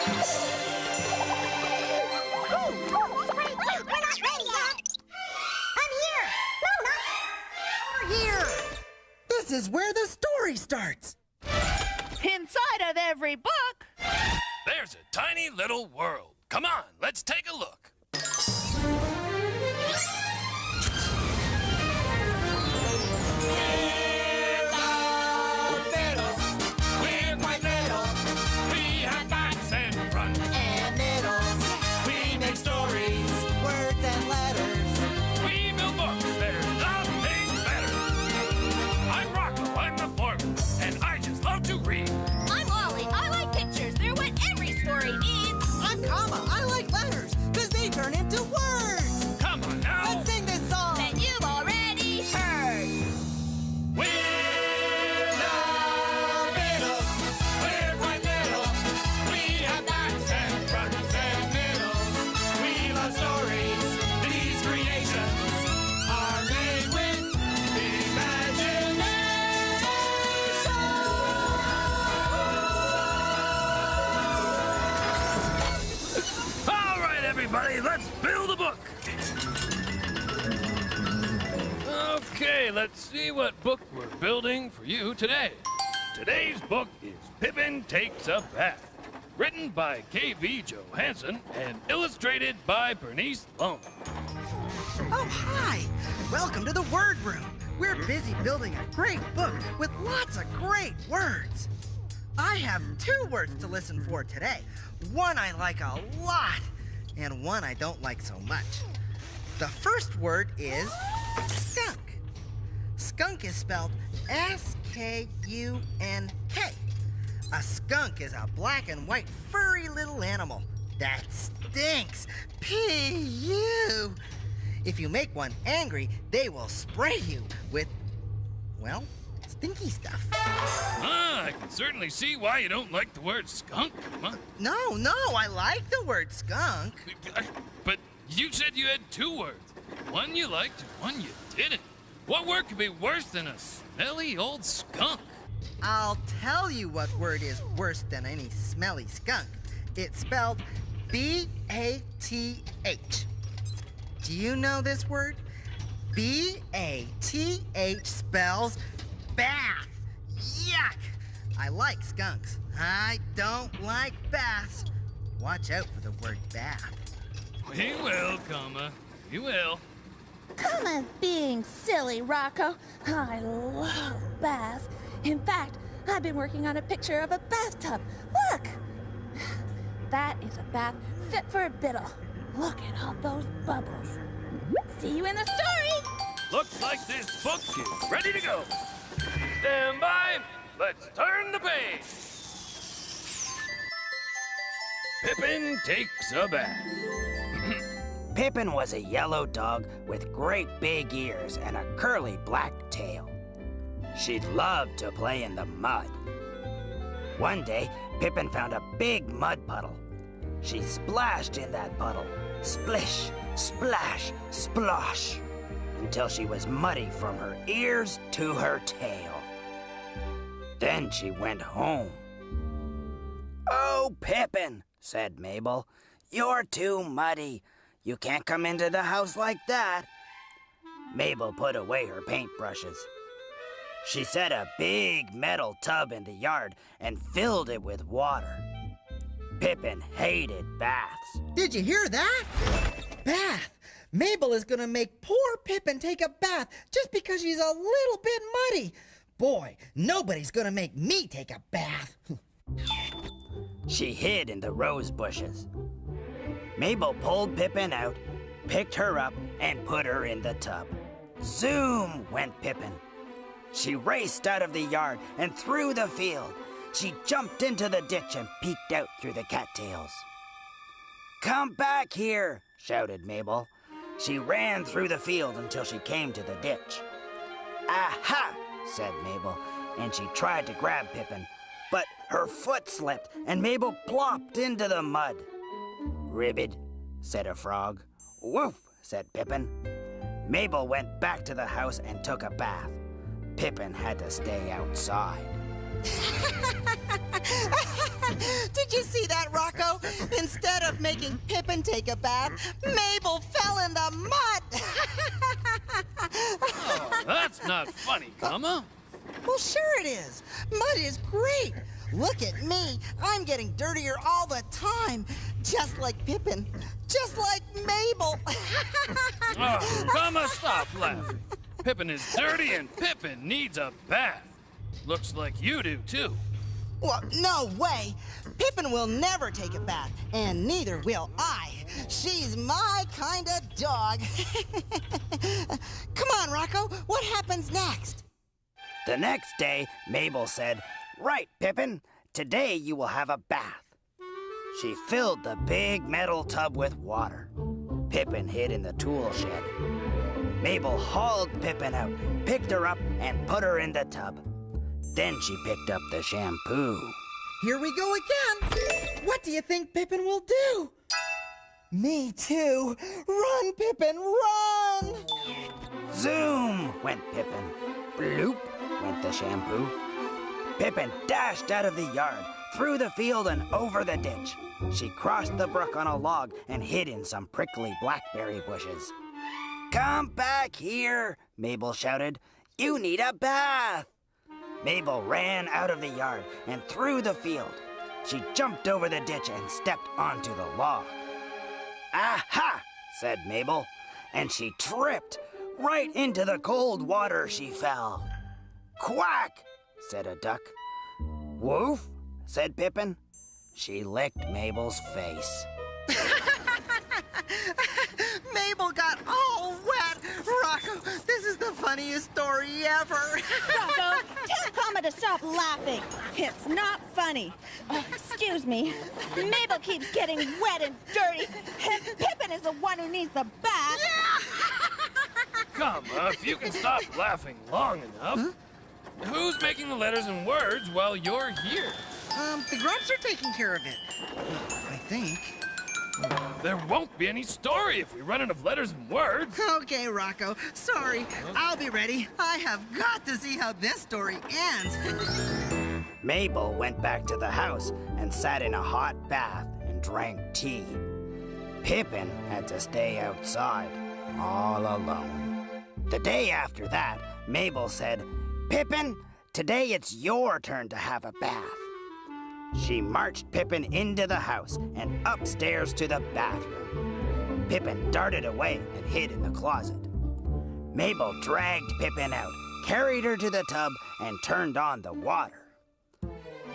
Wait, we're not ready yet. I'm here. No, not we're here. This is where the story starts. Inside of every book, There's a tiny little world. Come on, let's take a look. Turn into words. Come on now. Let's sing this song that you've already heard. We're the Bittles. We're quite little. We have backs and fronts and middles. We love stories. These creations are made with imagination. All right, everybody, let's build a book. Okay, let's see what book we're building for you today. Today's book is Pippin Takes a Bath, written by K.V. Johansson and illustrated by Bernice Loan. Oh, hi. Welcome to the Word Room. We're busy building a great book with lots of great words. I have 2 words to listen for today. One I like a lot, and one I don't like so much. The first word is skunk. Skunk is spelled S-K-U-N-K. A skunk is a black and white furry little animal that stinks. P-U. If you make one angry, they will spray you with, well, stinky stuff. I can certainly see why you don't like the word skunk, Emma. No, I like the word skunk. But you said you had 2 words. One you liked and one you didn't. What word could be worse than a smelly old skunk? I'll tell you what word is worse than any smelly skunk. It's spelled B-A-T-H. Do you know this word? B-A-T-H spells bath. Yuck! I like skunks. I don't like baths. Watch out for the word bath. We will, comma. We will. Come being silly, Rocco. I love baths. In fact, I've been working on a picture of a bathtub. Look! That is a bath fit for a Biddle. Look at all those bubbles. See you in the story! Looks like this book is ready to go. Stand by. Let's turn the page. Pippin takes a bath. Pippin was a yellow dog with great big ears and a curly black tail. She loved to play in the mud. One day, Pippin found a big mud puddle. She splashed in that puddle, splish, splash, splosh, until she was muddy from her ears to her tail. Then she went home. "Oh, Pippin," said Mabel, "you're too muddy. You can't come into the house like that." Mabel put away her paintbrushes. She set a big metal tub in the yard and filled it with water. Pippin hated baths. Did you hear that? Bath. Mabel is gonna make poor Pippin take a bath just because she's a little bit muddy. Boy, nobody's gonna make me take a bath. She hid in the rose bushes. Mabel pulled Pippin out, picked her up, and put her in the tub. Zoom went Pippin. She raced out of the yard and through the field. She jumped into the ditch and peeked out through the cattails. "Come back here," shouted Mabel. She ran through the field until she came to the ditch. "Aha!" said Mabel, and she tried to grab Pippin, but her foot slipped and Mabel plopped into the mud. "Ribbit," said a frog. "Woof," said Pippin. Mabel went back to the house and took a bath. Pippin had to stay outside. Did you see that, Rocco? Instead of making Pippin take a bath, Mabel fell in the mud. Oh, that's not funny, Gumma. Well, sure it is. Mud is great. Look at me. I'm getting dirtier all the time. Just like Pippin. Just like Mabel. Oh, Gumma, stop laughing. Pippin is dirty and Pippin needs a bath. Looks like you do, too. Well, no way. Pippin will never take a bath, and neither will I. She's my kind of dog. Come on, Rocco. What happens next? The next day, Mabel said, "Right, Pippin, today you will have a bath." She filled the big metal tub with water. Pippin hid in the tool shed. Mabel hauled Pippin out, picked her up, and put her in the tub. Then she picked up the shampoo. Here we go again. What do you think Pippin will do? Me too. Run, Pippin, run! Zoom went Pippin. Bloop went the shampoo. Pippin dashed out of the yard, through the field and over the ditch. She crossed the brook on a log and hid in some prickly blackberry bushes. "Come back here," Mabel shouted. "You need a bath." Mabel ran out of the yard and through the field. She jumped over the ditch and stepped onto the log. "Aha!" said Mabel, and she tripped. Right into the cold water she fell. "Quack!" said a duck. "Woof!" said Pippin. She licked Mabel's face. Mabel got all wet. Rocco, this is the funniest story ever. Rocco, tell Gumma to stop laughing. It's not funny. Oh, excuse me. Mabel keeps getting wet and dirty, and Pippin is the one who needs the bath. Gumma, if you can stop laughing long enough. Who's making the letters and words while you're here? The grubs are taking care of it. I think. There won't be any story if we run out of letters and words. Okay, Rocco. Sorry. I'll be ready. I have got to see how this story ends. Mabel went back to the house and sat in a hot bath and drank tea. Pippin had to stay outside, all alone. The day after that, Mabel said, "Pippin, today it's your turn to have a bath." She marched Pippin into the house and upstairs to the bathroom. Pippin darted away and hid in the closet. Mabel dragged Pippin out, carried her to the tub, and turned on the water.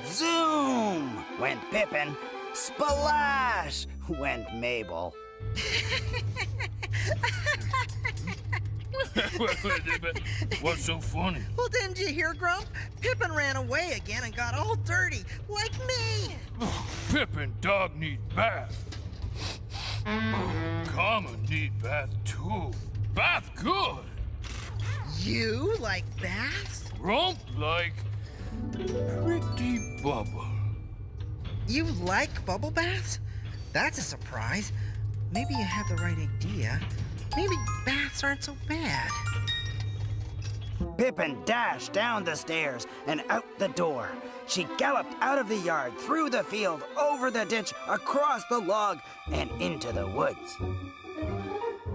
Zoom went Pippin. Splash went Mabel. What's so funny? Well, didn't you hear, Grump? Pippin ran away again and got all dirty, like me. Pippin dog need bath. Common need bath too. Bath good. You like baths? Rump like pretty bubble. You like bubble baths? That's a surprise. Maybe you have the right idea. Maybe baths aren't so bad. Pippin dashed down the stairs and out the door. She galloped out of the yard, through the field, over the ditch, across the log, and into the woods.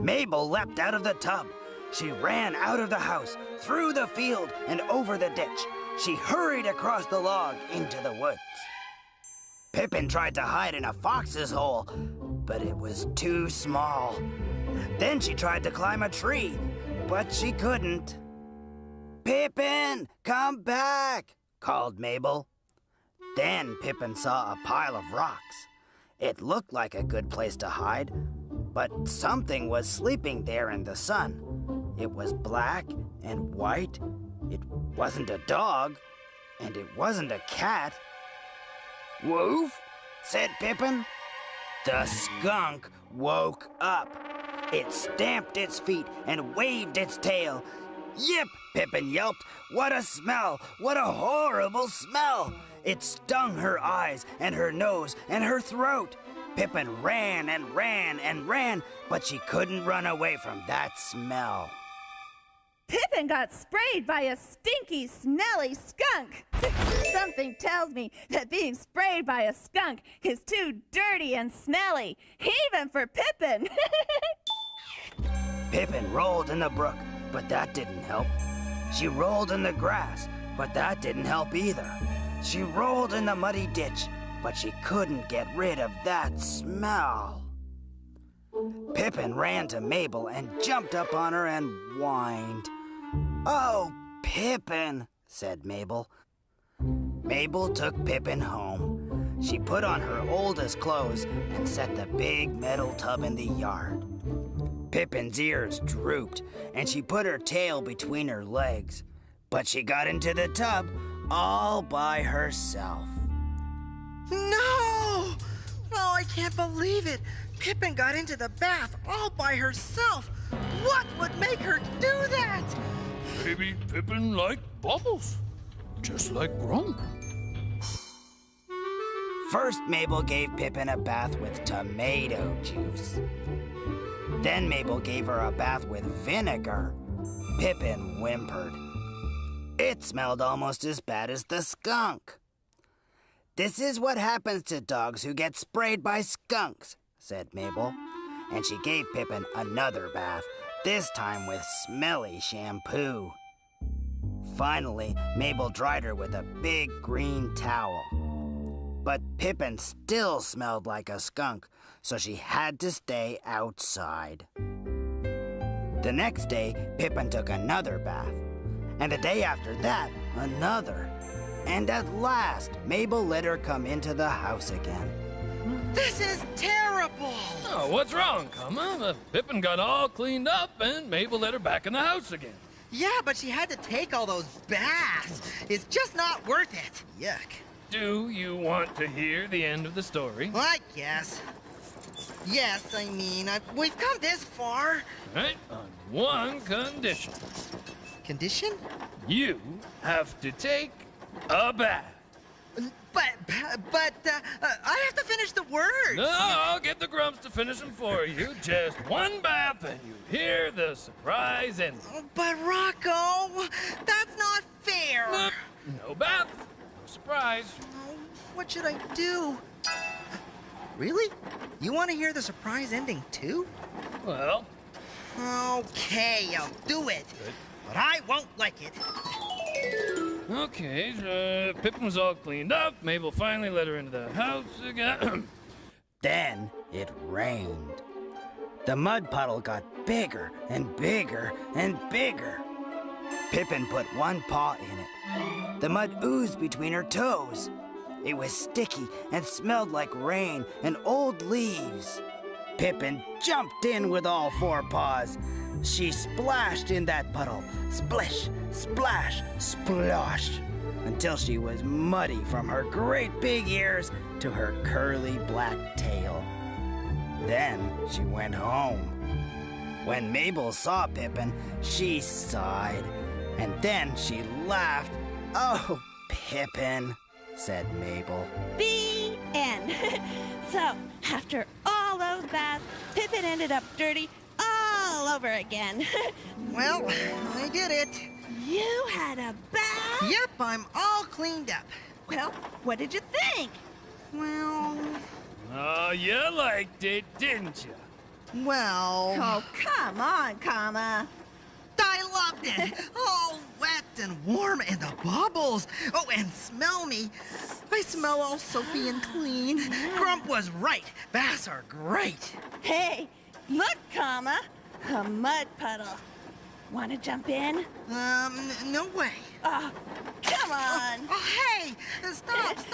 Mabel leapt out of the tub. She ran out of the house, through the field, and over the ditch. She hurried across the log into the woods. Pippin tried to hide in a fox's hole, but it was too small. Then she tried to climb a tree, but she couldn't. "Pippin, come back," called Mabel. Then Pippin saw a pile of rocks. It looked like a good place to hide, but something was sleeping there in the sun. It was black and white. It wasn't a dog, and it wasn't a cat. "Woof," said Pippin. The skunk woke up. It stamped its feet and waved its tail. "Yip!" Pippin yelped. "What a smell! What a horrible smell!" It stung her eyes and her nose and her throat. Pippin ran and ran and ran, but she couldn't run away from that smell. Pippin got sprayed by a stinky, smelly skunk. Something tells me that being sprayed by a skunk is too dirty and smelly, even for Pippin. Pippin rolled in the brook, but that didn't help. She rolled in the grass, but that didn't help either. She rolled in the muddy ditch, but she couldn't get rid of that smell. Pippin ran to Mabel and jumped up on her and whined. "Oh, Pippin," said Mabel. Mabel took Pippin home. She put on her oldest clothes and set the big metal tub in the yard. Pippin's ears drooped, and she put her tail between her legs. But she got into the tub all by herself. No! Oh, I can't believe it. Pippin got into the bath all by herself. What would make her do that? Maybe Pippin liked bubbles, just like Grump. First, Mabel gave Pippin a bath with tomato juice. Then Mabel gave her a bath with vinegar. Pippin whimpered. It smelled almost as bad as the skunk. "This is what happens to dogs who get sprayed by skunks," said Mabel. And she gave Pippin another bath, this time with smelly shampoo. Finally, Mabel dried her with a big green towel. But Pippin still smelled like a skunk, so she had to stay outside. The next day, Pippin took another bath. And the day after that, another. And at last, Mabel let her come into the house again. This is terrible. Oh, what's wrong, Comma? Pippin got all cleaned up and Mabel let her back in the house again. Yeah, but she had to take all those baths. It's just not worth it. Yuck. Do you want to hear the end of the story? Well, I guess. Yes, I mean, we've come this far. Right, on one condition. Condition? You have to take a bath. But I have to finish the words. No, I'll get the Grumps to finish them for you. Just one bath and you hear the surprise ending. But Rocco, that's not fair. Nope, no bath, no surprise. Oh, what should I do? Really? You want to hear the surprise ending too? Well, Okay, I'll do it. Good. But I won't like it. okay, Pippin was all cleaned up. Mabel finally let her into the house again. Then it rained. The mud puddle got bigger and bigger and bigger. Pippin put one paw in it. The mud oozed between her toes. It was sticky and smelled like rain and old leaves. Pippin jumped in with all four paws. She splashed in that puddle, splish, splash, splosh, until she was muddy from her great big ears to her curly black tail. Then she went home. When Mabel saw Pippin, she sighed, and then she laughed. "Oh, Pippin," said Mabel. The end. So, after all those baths, Pippin ended up dirty all over again. Well, I did it. You had a bath? Yep, I'm all cleaned up. Well, what did you think? Well, Oh, you liked it, didn't you? well, Oh, come on, Comma. I loved it. All wet and warm and the bubbles. Oh, and smell me. I smell all soapy and clean. Grump was right. Baths are great. Hey, look, Comma. A mud puddle. Want to jump in? No way. Oh, come on. Oh, hey, stop It's